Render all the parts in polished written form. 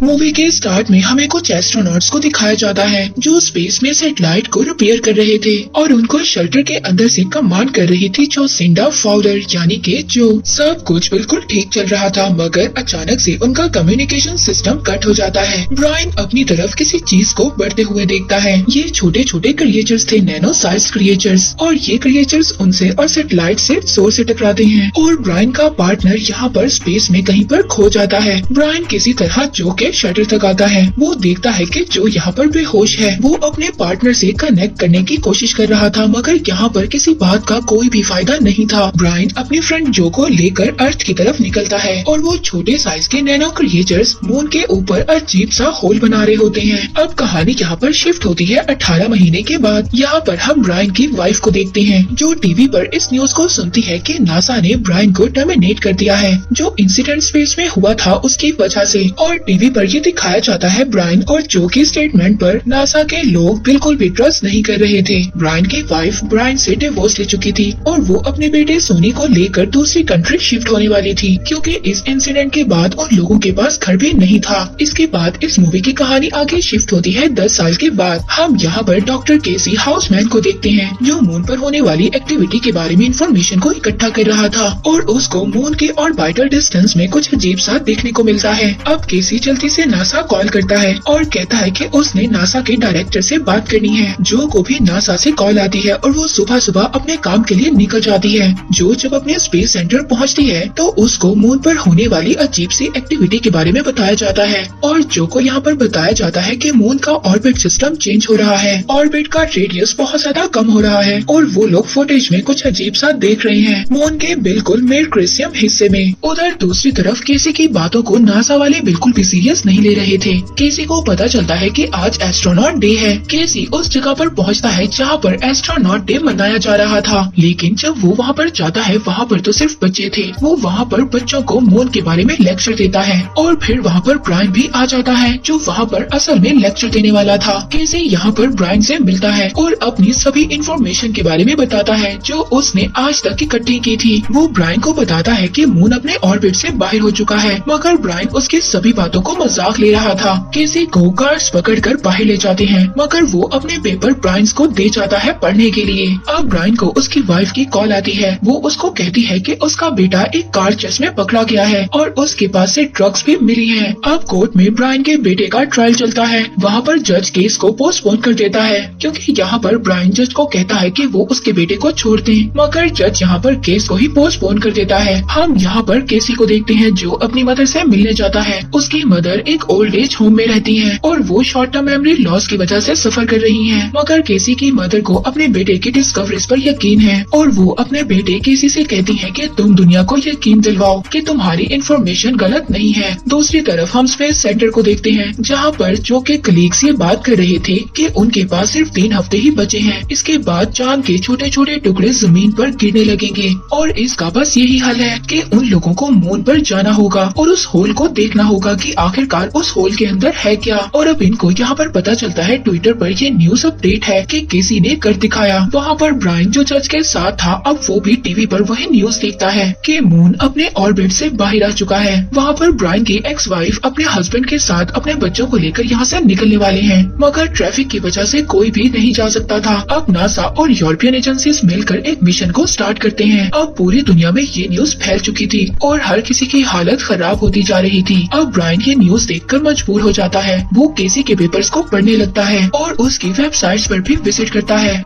Movie के start में हमें कुछ एस्ट्रोनॉट्स को दिखाया जाता है जो स्पेस में सैटेलाइट को रिपेयर कर रहे थे और उनको शेल्टर के अंदर से कमांड कर रही थी जोसिंडा फाउलर यानी कि जो। सब कुछ बिल्कुल ठीक चल रहा था मगर अचानक से उनका कम्युनिकेशन सिस्टम कट हो जाता है। ब्रायन अपनी तरफ किसी चीज को बढ़ते हुए देखता है। ये छोटे छोटे क्रिएचर्स थे, नैनो साइज क्रिएचर्स, और ये क्रिएचर्स उनसे और सैटेलाइट से जोर से टकराते हैं और ब्रायन का पार्टनर यहाँ पर स्पेस में कहीं पर खो जाता है। ब्रायन किसी तरह जो के शटर तक आता है। वो देखता है कि जो यहाँ पर बेहोश है। वो अपने पार्टनर से कनेक्ट करने की कोशिश कर रहा था मगर यहाँ पर किसी बात का कोई भी फायदा नहीं था। ब्रायन अपनी फ्रेंड जो को लेकर अर्थ की तरफ निकलता है और वो छोटे साइज के नैनो क्रिएचर्स मून के ऊपर अजीब सा होल बना रहे होते हैं। अब कहानी यहाँ पर शिफ्ट होती है 18 महीने के बाद। यहाँ पर हम ब्रायन की वाइफ को देखते हैं जो टीवी पर इस न्यूज को सुनती है कि नासा ने ब्रायन को टर्मिनेट कर दिया है जो इंसिडेंट स्पेस में हुआ था उसकी वजह से। और टीवी पर ये दिखाया जाता है ब्रायन और जो की स्टेटमेंट पर नासा के लोग बिल्कुल भी ट्रस्ट नहीं कर रहे थे। ब्रायन की वाइफ ब्रायन से डिवोर्स ले चुकी थी और वो अपने बेटे सोनी को लेकर दूसरी कंट्री शिफ्ट होने वाली थी क्योंकि इस इंसिडेंट के बाद उन लोगों के पास घर भी नहीं था। इसके बाद इस मूवी की कहानी आगे शिफ्ट होती है 10 साल के बाद। हम यहाँ पर डॉक्टर केसी हाउसमैन को देखते हैं जो मून पर होने वाली एक्टिविटी के बारे में इंफॉर्मेशन को इकट्ठा कर रहा था और उसको मून के ऑर्बिटल डिस्टेंस में कुछ अजीब सा देखने को मिलता है। अब केसी जल्दी से नासा कॉल करता है और कहता है कि उसने नासा के डायरेक्टर से बात करनी है। जो को भी नासा से कॉल आती है और वो सुबह सुबह अपने काम के लिए निकल जाती है। जो जब अपने स्पेस सेंटर पहुंचती है तो उसको मून पर होने वाली अजीब सी एक्टिविटी के बारे में बताया जाता है और जो को यहाँ पर बताया जाता है कि मून का ऑर्बिट सिस्टम चेंज हो रहा है, ऑर्बिट का रेडियस बहुत ज्यादा कम हो रहा है और वो लोग फुटेज में कुछ अजीब सा देख रहे हैं मून के बिल्कुल मेरक्रेसियम हिस्से में। उधर दूसरी तरफ केसी की बातों को नासा वाले बिल्कुल भी सीरियस नहीं ले रहे थे। केसी को पता चलता है कि आज एस्ट्रोनॉट डे है। केसी उस जगह पर पहुंचता है जहां पर एस्ट्रोनॉट डे मनाया जा रहा था लेकिन जब वो वहां पर जाता है वहां पर तो सिर्फ बच्चे थे। वो वहां पर बच्चों को मून के बारे में लेक्चर देता है और फिर वहां पर ब्रायन भी आ जाता है जो वहां पर असल में लेक्चर देने वाला था। केसी यहाँ पर ब्रायन से मिलता है और अपनी सभी इंफॉर्मेशन के बारे में बताता है जो उसने आज तक इकट्ठी की थी। वो ब्रायन को बताता है कि मून अपने ऑर्बिट से बाहर हो चुका है मगर ब्रायन उसकी सभी बातों को मजाक ले रहा था। केसी को गार्ड्स पकड़कर बाहर ले जाते हैं मगर वो अपने पेपर ब्रायन को दे जाता है पढ़ने के लिए। अब ब्रायन को उसकी वाइफ की कॉल आती है। वो उसको कहती है कि उसका बेटा एक कार चेस में पकड़ा गया है और उसके पास से ड्रग्स भी मिली हैं। अब कोर्ट में ब्रायन के बेटे का ट्रायल चलता है। वहाँ पर जज केस को पोस्टपोन कर देता है क्योंकि यहाँ पर ब्रायन जज को कहता है कि वो उसके बेटे को छोड़ दें मगर जज यहाँ पर केस को ही पोस्टपोन कर देता है। हम यहाँ पर केसी को देखते हैं जो अपनी मदर से मिलने जाता है। उसकी मदर एक ओल्ड एज होम में रहती हैं और वो शॉर्ट टर्म मेमोरी लॉस की वजह से सफर कर रही हैं मगर केसी की मदर को अपने बेटे की डिस्कवरीज पर यकीन है और वो अपने बेटे केसी से कहती है कि तुम दुनिया को यकीन दिलवाओ कि तुम्हारी इंफॉर्मेशन गलत नहीं है। दूसरी तरफ हम स्पेस सेंटर को देखते हैं जहाँ पर जो के कलीग्स ये बात कर रहे थे कि उनके पास सिर्फ 3 हफ्ते ही बचे हैं। इसके बाद चांद के छोटे छोटे टुकड़े जमीन पर गिरने लगेंगे और इसका बस यही हल है कि उन लोगों को मून पर जाना होगा और उस होल को देखना होगा कि आखिरकार उस होल के अंदर है क्या। और अब इनको यहाँ पर पता चलता है ट्विटर पर ये न्यूज अपडेट है कि किसी ने कर दिखाया। वहाँ पर ब्रायन जो जज के साथ था अब वो भी टीवी पर वही न्यूज देखता है कि मून अपने ऑर्बिट से बाहर आ चुका है। वहाँ पर ब्रायन की एक्स वाइफ अपने हस्बैंड के साथ अपने बच्चों को लेकर यहाँ से निकलने वाले हैं मगर ट्रैफिक की वजह से कोई भी नहीं जा सकता था। अब नासा और यूरोपियन एजेंसीज मिलकर एक मिशन को स्टार्ट करते हैं। अब पूरी दुनिया में ये न्यूज फैल चुकी थी और हर किसी की हालत खराब होती जा रही थी। अब ब्रायन ये न्यूज देखकर मजबूर हो जाता है। वो केसी के पेपर्स को पढ़ने लगता है और उसकी वेबसाइट्स पर भी विजिट करता है।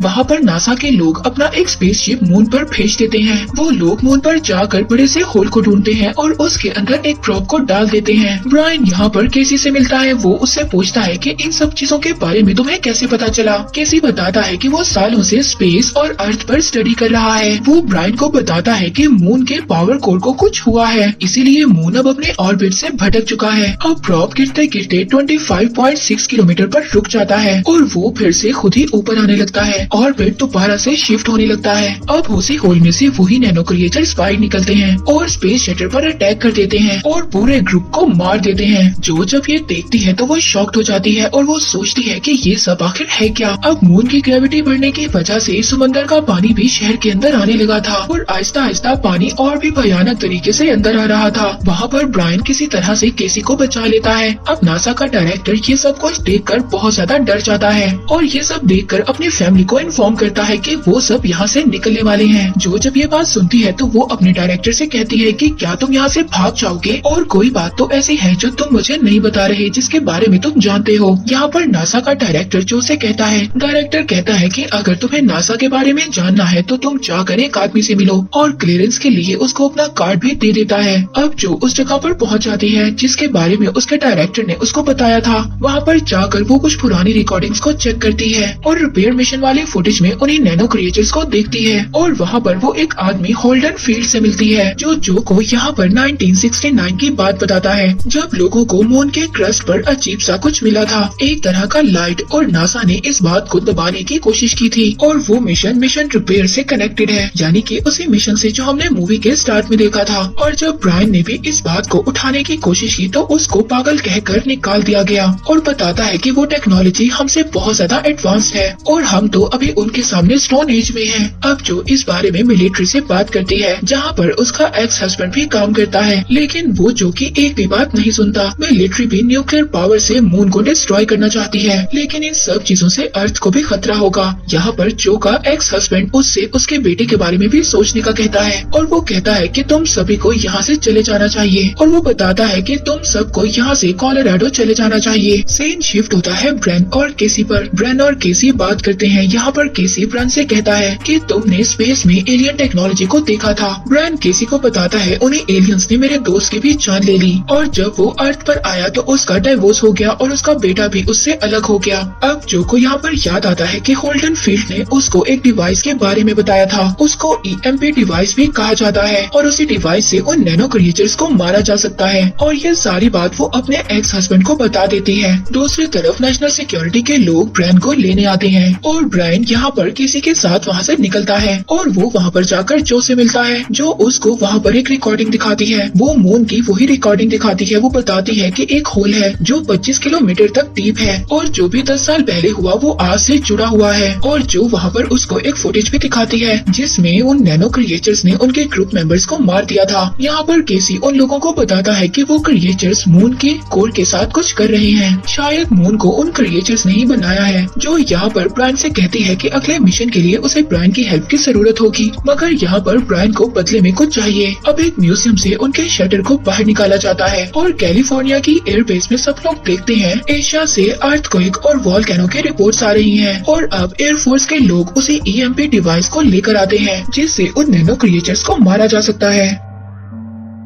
वहाँ पर नासा के लोग अपना एक स्पेसशिप मून पर भेज देते हैं। वो लोग मून पर जाकर बड़े से होल को ढूंढते हैं और उसके अंदर एक प्रोब को डाल देते हैं। ब्रायन यहाँ पर केसी से मिलता है। वो उससे पूछता है कि इन सब चीजों के बारे में तुम्हें कैसे पता चला। केसी बताता है कि वो सालों से स्पेस और अर्थ पर स्टडी कर रहा है। वो ब्रायन को बताता है कि मून के पावर कोर को कुछ हुआ है इसीलिए मून अब अपने ऑर्बिट से भटक चुका है। अब प्रोब गिरते गिरते 25.6 किलोमीटर पर रुक जाता है और वो फिर से खुद ही ऊपर आने लगता है। और फिर दोबारा से शिफ्ट होने लगता है। अब उसी होल में से वही नैनो क्रिएचर्स बाहर निकलते हैं और स्पेस शटल पर अटैक कर देते हैं और पूरे ग्रुप को मार देते हैं। जो जब ये देखती है तो वो शॉक्ड हो जाती है और वो सोचती है कि ये सब आखिर है क्या। अब मून की ग्रेविटी बढ़ने की वजह से समंदर का पानी भी शहर के अंदर आने लगा था और आहिस्ता आहिस्ता पानी और भी भयानक तरीके से अंदर आ रहा था। वहाँ पर ब्रायन किसी तरह से केसी को बचा लेता है। अब नासा का डायरेक्टर ये सब कुछ देखकर बहुत ज्यादा डर जाता है और ये सब देखकर अपनी फैमिली को इन्फॉर्म करता है कि वो सब यहाँ से निकलने वाले हैं। जो जब ये बात सुनती है तो वो अपने डायरेक्टर से कहती है कि क्या तुम यहाँ से भाग जाओगे और कोई बात तो ऐसी है जो तुम मुझे नहीं बता रहे जिसके बारे में तुम जानते हो। यहाँ पर नासा का डायरेक्टर जो से कहता है, डायरेक्टर कहता है कि अगर तुम्हें नासा के बारे में जानना है तो तुम जाकर एक आदमी से मिलो और क्लियरेंस के लिए उसको अपना कार्ड भी दे देता है। अब जो उस जगह पर पहुँच जाती है जिसके बारे में उसके डायरेक्टर ने उसको बताया था। वहाँ पर जाकर वो कुछ पुरानी रिकॉर्डिंग्स को चेक करती है और रिपेयर मिशन वाले फुटेज में उन्हीं नैनो क्रिएचर्स को देखती है और वहाँ पर वो एक आदमी होल्डन फील्ड से मिलती है जो को यहाँ पर 1969 की बात बताता है जब लोगों को मून के क्रस्ट पर अजीब सा कुछ मिला था, एक तरह का लाइट, और नासा ने इस बात को दबाने की कोशिश की थी और वो मिशन रिपेयर से कनेक्टेड है, यानी कि उसी मिशन से जो हमने मूवी के स्टार्ट में देखा था। और जब ब्रायन ने भी इस बात को उठाने की कोशिश की तो उसको पागल कहकर निकाल दिया गया और बताता है कि वो टेक्नोलॉजी हमसे बहुत ज्यादा एडवांस है और हम तो अभी उनके सामने स्टोन एज में हैं। अब जो इस बारे में मिलिट्री से बात करती है जहाँ पर उसका एक्स हस्बैंड भी काम करता है, लेकिन वो जो कि एक भी बात नहीं सुनता। मिलिट्री भी न्यूक्लियर पावर से मून को डिस्ट्रॉय करना चाहती है, लेकिन इन सब चीजों से अर्थ को भी खतरा होगा। यहाँ पर जो का एक्स हस्बैंड उससे उसके बेटे के बारे में भी सोचने का कहता है और वो कहता है कि तुम सभी को यहाँ से चले जाना चाहिए और वो बताता है कि तुम सबको यहाँ से कोलोराडो चले जाना चाहिए। सीन शिफ्ट होता है ब्रैन और केसी पर। ब्रैन और केसी बात करते हैं। यहाँ पर केसी ब्रैन से कहता है कि तुमने स्पेस में एलियन टेक्नोलॉजी को देखा था। ब्रैन केसी को बताता है उन्हें एलियंस ने मेरे दोस्त की भी जान ले ली और जब वो अर्थ पर आया तो उसका डाइवोर्स हो गया और उसका बेटा भी उससे अलग हो गया। अब जो को यहाँ पर याद आता है कि होल्डन फील्ड ने उसको एक डिवाइस के बारे में बताया था, उसको EMP डिवाइस भी कहा जाता है और उसी डिवाइस से उन नैनो क्रिएचर्स को मारा जा सकता है और ये सारी बात वो अपने एक्स हस्बैंड को बता देती है। दूसरी तरफ नेशनल सिक्योरिटी के लोग ब्रायन को लेने आते हैं और ब्रायन यहाँ पर किसी के साथ वहाँ से निकलता है और वो वहाँ पर जाकर जो से मिलता है जो उसको वहाँ पर एक रिकॉर्डिंग दिखाती है। वो मून की वही रिकॉर्डिंग दिखाती है। वो बताती है कि एक होल है जो 25 किलोमीटर तक डीप है और जो भी 10 साल पहले हुआ वो आज से जुड़ा हुआ है और जो वहाँ पर उसको एक फुटेज भी दिखाती है जिसमें उन नैनो क्रिएचर्स ने उनके ग्रुप मेंबर्स को मार दिया था। यहाँ पर केसी उन लोगों को बताता है कि वो क्रिएचर्स मून के कोर के साथ कुछ कर रहे हैं, शायद मून को उन क्रिएचर्स ने ही बनाया है। जो यहाँ पर ब्रायन से कहती है कि अगले मिशन के लिए उसे ब्रायन की हेल्प की जरूरत होगी, मगर यहाँ पर ब्रायन को बदले में कुछ चाहिए। अब एक म्यूजियम से उनके शटर को बाहर निकाला जाता है और कैलिफोर्निया की एयरबेस में सब लोग देखते हैं एशिया से अर्थक्वेक और वॉल्केनो की रिपोर्ट्स आ रही हैं और अब एयरफोर्स के लोग उसी EMP डिवाइस को लेकर आते हैं जिससे उन नैनो क्रिएचर्स को मारा जा सकता है।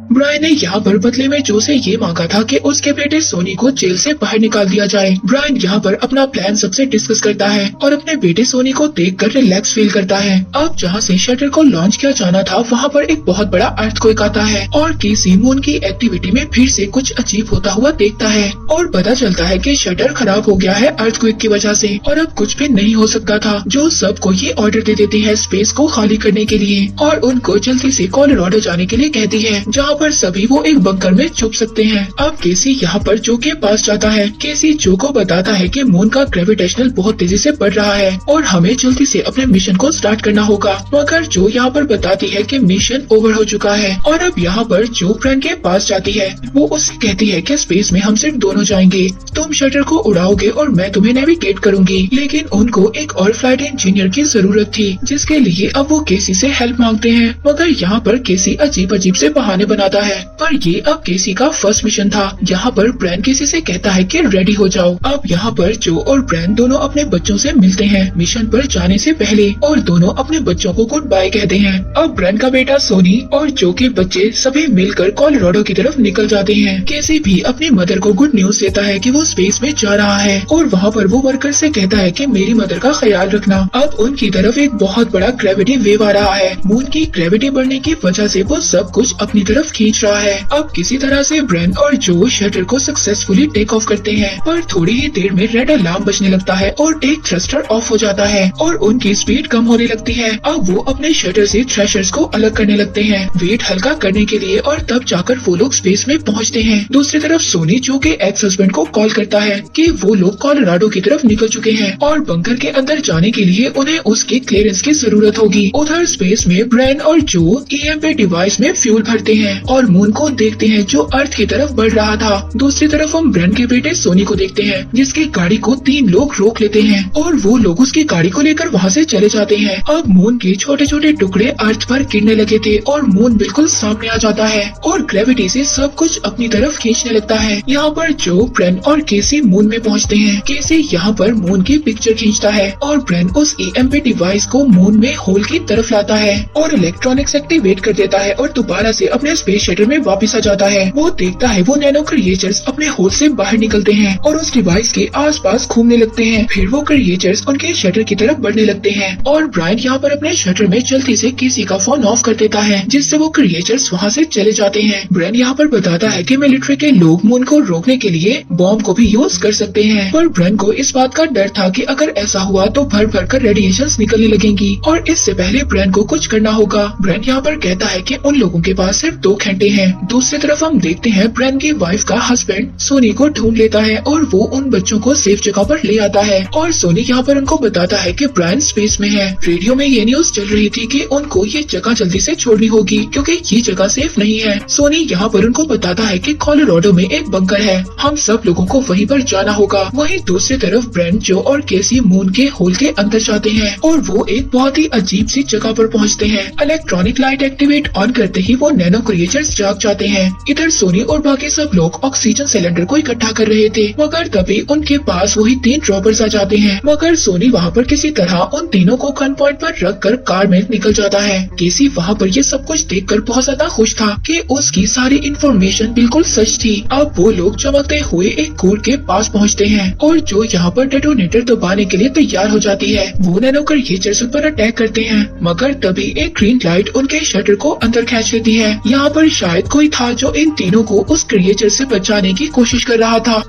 ब्रायन ने यहाँ पर बदले में जो से ये मांगा था कि उसके बेटे सोनी को जेल से बाहर निकाल दिया जाए। ब्रायन यहाँ पर अपना प्लान सबसे डिस्कस करता है और अपने बेटे सोनी को देखकर रिलैक्स फील करता है। अब जहाँ से शटर को लॉन्च किया जाना था वहाँ पर एक बहुत बड़ा अर्थक्वेक आता है और केसी मून की एक्टिविटी में फिर से कुछ अजीब होता हुआ देखता है और पता चलता है कि शटर खराब हो गया है अर्थक्वेक की वजह से और अब कुछ भी नहीं हो सकता था। जो सबको ये ऑर्डर दे देती है स्पेस को खाली करने के लिए और उनको जल्दी से कोलोराडो जाने के लिए कहती है जहाँ पर सभी वो एक बंकर में छुप सकते हैं। अब केसी यहाँ पर जो के पास जाता है। केसी जो को बताता है कि मून का ग्रेविटेशनल बहुत तेजी से बढ़ रहा है और हमें जल्दी से अपने मिशन को स्टार्ट करना होगा, मगर जो यहाँ पर बताती है कि मिशन ओवर हो चुका है। और अब यहाँ पर जो ब्रायन के पास जाती है वो उससे कहती है कि स्पेस में हम सिर्फ दोनों जाएंगे, तुम शटर को उड़ाओगे और मैं तुम्हें नेविगेट करूंगी। लेकिन उनको एक और फ्लाइट इंजीनियर की जरूरत थी जिसके लिए अब वो केसी से हेल्प मांगते हैं, मगर यहाँ पर केसी अजीब से बहाने बनाता है। पर ये अब केसी का फर्स्ट मिशन था। यहाँ पर ब्रायन केसी से कहता है कि रेडी हो जाओ। अब यहाँ पर जो और ब्रायन दोनों अपने बच्चों से मिलते हैं मिशन पर जाने से पहले और दोनों अपने बच्चों को गुड बाय कहते हैं। अब ब्रायन का बेटा सोनी और जो के बच्चे सभी मिलकर कोलोराडो की तरफ निकल जाते हैं। केसी भी अपनी मदर को गुड न्यूज देता है कि वो स्पेस में जा रहा है और वहाँ पर वो वर्कर से कहता है कि मेरी मदर का ख्याल रखना। अब उनकी तरफ एक बहुत बड़ा ग्रेविटी वेव आ रहा है। मून की ग्रेविटी बढ़ने की वजह से वो सब कुछ अपनी तरफ खींच रहा है। अब किसी तरह से ब्रेन और जो शटर को सक्सेसफुली टेक ऑफ करते हैं, पर थोड़ी ही देर में रेड अलार्म बजने लगता है और एक थ्रस्टर ऑफ हो जाता है और उनकी स्पीड कम होने लगती है। अब वो अपने शटर से थ्रेशर्स को अलग करने लगते हैं वेट हल्का करने के लिए, और तब जाकर वो लोग स्पेस में पहुंचते हैं। दूसरी तरफ सोनी जो के एक्स हस्बैंड को कॉल करता है कि वो लोग कोलोराडो की तरफ निकल चुके हैं और बंकर के अंदर जाने के लिए उन्हें उसके क्लियरेंस की जरूरत होगी। उधर स्पेस में ब्रेन और जो ईएमपी डिवाइस में फ्यूल भरते हैं और मून को देखते हैं जो अर्थ की तरफ बढ़ रहा था। दूसरी तरफ हम ब्रेन के बेटे सोनी को देखते हैं जिसकी गाड़ी को 3 लोग रोक लेते हैं और वो लोग उसकी गाड़ी को लेकर वहाँ से चले जाते हैं। अब मून के छोटे छोटे टुकड़े अर्थ पर गिरने लगे थे और मून बिल्कुल सामने आ जाता है और ग्रेविटी से सब कुछ अपनी तरफ खींचने लगता है। यहाँ पर जो ब्रेन और केसी मून में पहुँचते हैं। केसी यहाँ पर मून की पिक्चर खींचता है और ब्रेन उस ईएमपी डिवाइस को मून में होल की तरफ लाता है और इलेक्ट्रॉनिक्स एक्टिवेट कर देता है और दोबारा से अपने स्पेस शटर में वापस आ जाता है। वो देखता है वो नैनो क्रिएचर्स अपने होल से बाहर निकलते हैं और उस डिवाइस के आसपास घूमने लगते हैं। फिर वो क्रिएचर्स उनके शटर की तरफ बढ़ने लगते हैं और ब्रायन यहाँ पर अपने शटर में जल्दी से केसी का फोन ऑफ कर देता है जिससे वो क्रिएचर्स वहाँ से चले जाते हैं। ब्रायन यहाँ पर बताता है कि मिलिट्री के लोग मून को रोकने के लिए बॉम्ब को भी यूज कर सकते हैं, पर ब्रायन को इस बात का डर था कि अगर ऐसा हुआ तो भर भर कर रेडिएशंस निकलने लगेंगी और इससे पहले ब्रायन को कुछ करना होगा। ब्रायन यहाँ पर कहता है कि उन लोगों के पास सिर्फ 2 घंटे हैं। दूसरी तरफ हम देखते हैं ब्रायन की वाइफ का हस्बैंड सोनी को ढूंढ लेता है और वो उन बच्चों को सेफ जगह पर ले आता है और सोनी यहाँ पर उनको बताता है कि ब्रायन स्पेस में है। रेडियो में ये न्यूज चल रही थी कि उनको ये जगह जल्दी से छोड़नी होगी क्योंकि ये जगह सेफ नहीं है। सोनी यहाँ पर उनको बताता है कि कोलोराडो में एक बंकर है, हम सब लोगों को वहीं पर जाना होगा। वहीं दूसरी तरफ ब्रेन, जो और केसी मून के होल के अंदर जाते हैं और वो एक बहुत ही अजीब सी जगह पर पहुँचते हैं। इलेक्ट्रॉनिक लाइट एक्टिवेट ऑन करते ही वो नैनो क्रिएचर्स जाग जाते हैं। इधर सोनी और बाकी सब लोग ऑक्सीजन सिलेंडर को इकट्ठा कर रहे थे, मगर तभी उनके पास वही 3 रॉबर्स आ जाते हैं। मगर सोनी वहाँ पर किसी तरह उन तीनों को गन पॉइंट पर रखकर कार में निकल जाता है। केसी वहाँ पर ये सब कुछ देखकर बहुत ज्यादा खुश था कि उसकी सारी इन्फॉर्मेशन बिल्कुल सच थी। अब वो लोग चमकते हुए एक कूड़ के पास पहुँचते हैं और जो यहाँ पर डेटोनेटर दबाने के लिए तैयार हो जाती है। वो नैनो क्रिएचर्स पर अटैक करते हैं, मगर तभी एक ग्रीन लाइट उनके शटर को अंदर खींच लेती है। यहाँ पर शायद कोई था जो इन तीनों को उस क्रिएचर से बचाने की कोशिश कर रहा था।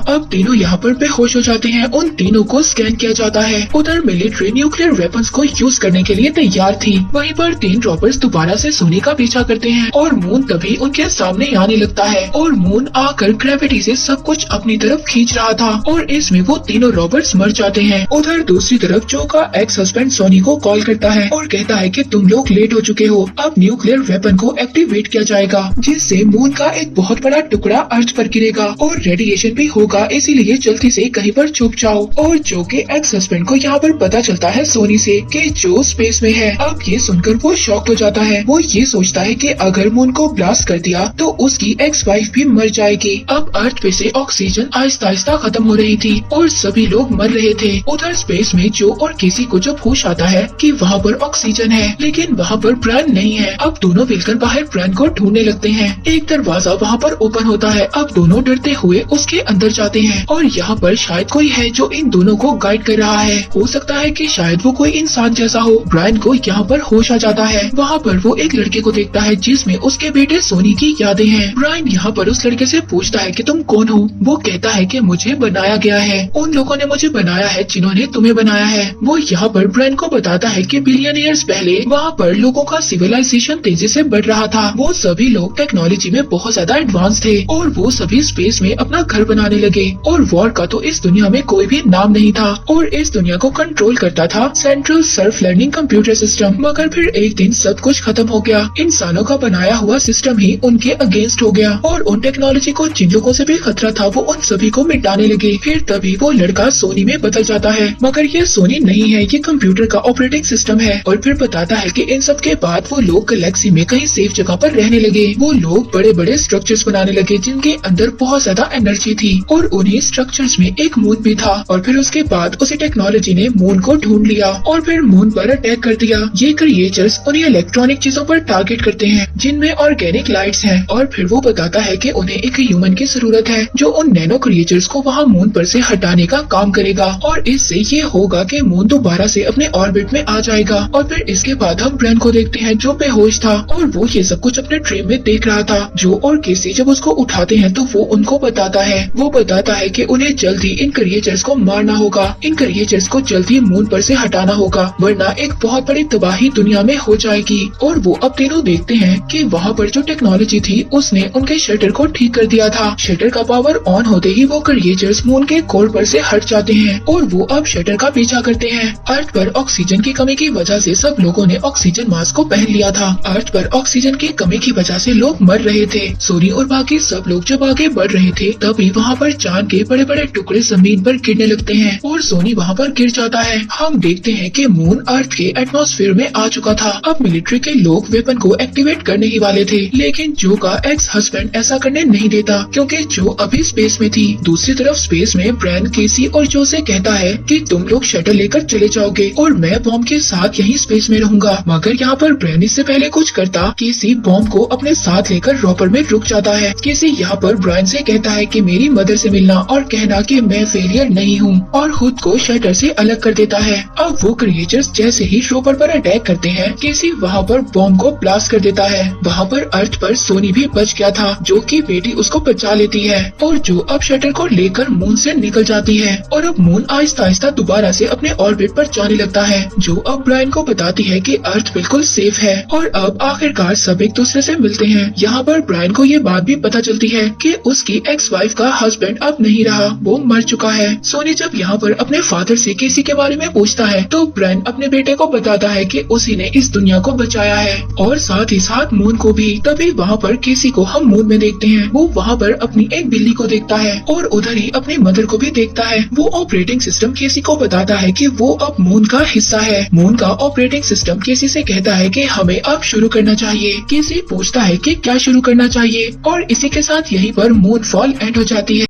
अब तीनों यहाँ पर बेहोश हो जाते हैं। उन तीनों को स्कैन किया जाता है। उधर मिलिट्री न्यूक्लियर वेपन्स को यूज करने के लिए तैयार थी। वहीं पर 3 रॉबर्स दोबारा से सोनी का पीछा करते हैं और मून तभी उनके सामने आने लगता है और मून आकर ग्रेविटी से सब कुछ अपनी तरफ खींच रहा था और इसमें वो तीनों रॉबर्स मर जाते हैं। उधर दूसरी तरफ जो का एक्स हस्बैंड सोनी को कॉल करता है और कहता है कि तुम लोग लेट हो चुके हो, अब न्यूक्लियर वेपन को एक्टिवेट किया जाएगा जिससे मून का एक बहुत बड़ा टुकड़ा अर्थ पर गिरेगा और रेडिएशन भी होगा, इसीलिए जल्दी से कहीं पर छुप जाओ। और जो के एक्स हस्बैंड को यहाँ पर पता चलता है सोनी से कि जो स्पेस में है। अब ये सुनकर वो शॉक हो जाता है। वो ये सोचता है कि अगर मून को ब्लास्ट कर दिया तो उसकी एक्स वाइफ भी मर जाएगी। अब अर्थ पे से ऑक्सीजन आहिस्ता आहिस्ता खत्म हो रही थी और सभी लोग मर रहे थे। उधर स्पेस में जो और केसी को जब होश आता है कि वहाँ पर ऑक्सीजन है लेकिन वहाँ पर ब्रायन नहीं है। अब दोनों मिलकर बाहर ब्रायन को ढूंढने लगते हैं। एक दरवाजा वहाँ पर ओपन होता है। अब दोनों डरते हुए उसके अंदर जाते हैं और यहाँ पर शायद कोई है जो इन दोनों को गाइड कर रहा है। हो सकता है कि शायद वो कोई इंसान जैसा हो। ब्रायन को यहाँ पर होश आ जाता है। वहाँ पर वो एक लड़के को देखता है जिसमें उसके बेटे सोनी की यादें हैं। ब्रायन यहाँ पर उस लड़के से पूछता है कि तुम कौन हो। वो कहता है कि मुझे बनाया गया है, उन लोगों ने मुझे बनाया है जिन्होंने तुम्हें बनाया है। वो यहाँ पर ब्रायन को बताता है कि बिलियन ईयर्स पहले वहाँ पर लोगों का सिविलाइजेशन तेजी से बढ़ रहा था। वो सभी लोग टेक्नोलॉजी में बहुत ज्यादा एडवांस थे और वो सभी स्पेस में अपना घर बनाने लगे और वॉर का तो इस दुनिया में कोई भी नाम नहीं था और इस दुनिया को कंट्रोल करता था central self learning computer system. मगर फिर एक दिन सब कुछ खत्म हो गया। इंसानों का बनाया हुआ सिस्टम ही उनके अगेंस्ट हो गया और उन टेक्नोलॉजी को जिन लोगों से भी खतरा था वो उन सभी को मिटाने लगे। फिर तभी वो लड़का सोनी में बदल जाता है, मगर ये सोनी नहीं है, ये कंप्यूटर का ऑपरेटिंग सिस्टम है। और फिर बताता है कि इन सब के बाद वो लोग गैलेक्सी में कहीं सेफ जगह पर रहने लगे। वो लोग बड़े बड़े स्ट्रक्चर्स बनाने लगे जिनके अंदर बहुत ज्यादा एनर्जी थी और और उन्हीं स्ट्रक्चर्स में एक मून भी था। और फिर उसके बाद उसी टेक्नोलॉजी ने मून को ढूंढ लिया और फिर मून पर अटैक कर दिया। ये क्रिएचर्स उन्हीं इलेक्ट्रॉनिक चीजों पर टारगेट करते हैं जिनमें ऑर्गेनिक लाइट्स हैं, और फिर वो बताता है कि उन्हें एक ह्यूमन की जरूरत है जो उन नैनो क्रिएचर्स को वहाँ मून पर से हटाने का काम करेगा, और इससे ये होगा कि मून दोबारा से अपने ऑर्बिट में आ जाएगा। और फिर इसके बाद हम ब्रेन को देखते हैं जो बेहोश था और वो ये सब कुछ अपने ड्रीम में देख रहा था। जो और केसी जब उसको उठाते हैं तो वो उनको बताता है कि उन्हें जल्दी इन क्रिएचर्स को मारना होगा, इन क्रिएचर्स को जल्दी मून पर से हटाना होगा, वरना एक बहुत बड़ी तबाही दुनिया में हो जाएगी। और वो अब तीनों देखते हैं कि वहाँ पर जो टेक्नोलॉजी थी उसने उनके शटर को ठीक कर दिया था। शटर का पावर ऑन होते ही वो क्रिएचर्स मून के कोर पर से हट जाते हैं और वो अब शटर का पीछा करते हैं। अर्थ पर ऑक्सीजन की कमी की वजह से सब लोगों ने ऑक्सीजन मास्क को पहन लिया था। अर्थ पर ऑक्सीजन की कमी की वजह से लोग मर रहे थे। सोनी और बाकी सब लोग जब आगे बढ़ रहे थे तभी वहाँ पर चांद के बड़े बड़े टुकड़े जमीन पर गिरने लगते हैं और सोनी वहाँ पर गिर जाता है। हम देखते हैं कि मून अर्थ के एटमॉस्फेयर में आ चुका था। अब मिलिट्री के लोग वेपन को एक्टिवेट करने ही वाले थे, लेकिन जो का एक्स हस्बैंड ऐसा करने नहीं देता क्योंकि जो अभी स्पेस में थी। दूसरी तरफ स्पेस में ब्रैन, केसी और जो से कहता है कि तुम लोग शटल लेकर चले जाओगे और मैं बॉम्ब के साथ यहीं स्पेस में रहूंगा। मगर यहाँ पर ब्रैन इससे पहले कुछ करता, केसी बॉम्ब को अपने साथ लेकर रॉपर में रुक जाता है। केसी यहाँ पर ब्रायन से कहता है कि मेरी मदर से मिलना और कहना कि मैं फेलियर नहीं हूँ, और खुद को शटर से अलग कर देता है। अब वो क्रिएचर्स जैसे ही रॉपर पर अटैक करते हैं, केसी वहाँ पर बॉम्ब को ब्लास्ट कर देता है। वहाँ पर अर्थ पर सोनी भी बच गया था, जो कि बेटी उसको बचा लेती है और जो अब शटर को लेकर मून से निकल जाती है। और अब मून आहिस्ता आहिस्ता दोबारा से अपने ऑर्बिट पर जाने लगता है, जो अब ब्रायन को बताती है कि अर्थ बिल्कुल सेफ है। और अब आखिरकार सब एक दूसरे से मिलते हैं। यहाँ पर ब्रायन को ये बात भी पता चलती है कि उसकी एक्स वाइफ का हस्बैंड अब नहीं रहा, वो मर चुका है। सोनी जब यहाँ पर अपने फादर से केसी के बारे में पूछता है तो ब्रायन अपने बेटे को बताता है कि उसी ने इस दुनिया को बचाया है और साथ ही साथ मून को भी। तभी वहाँ पर केसी को हम मून में देखते हैं। वो वहाँ पर अपनी एक बिल्ली को देखता है और उधर ही अपनी मदर को भी देखता है। वो ऑपरेटिंग सिस्टम केसी को बताता है कि वो अब मून का हिस्सा है। मून का ऑपरेटिंग सिस्टम केसी से कहता है कि हमें अब शुरू करना चाहिए। केसी पूछता है कि क्या शुरू करना चाहिए, और इसी के साथ यहीं पर मून फॉल एंड हो जाती है।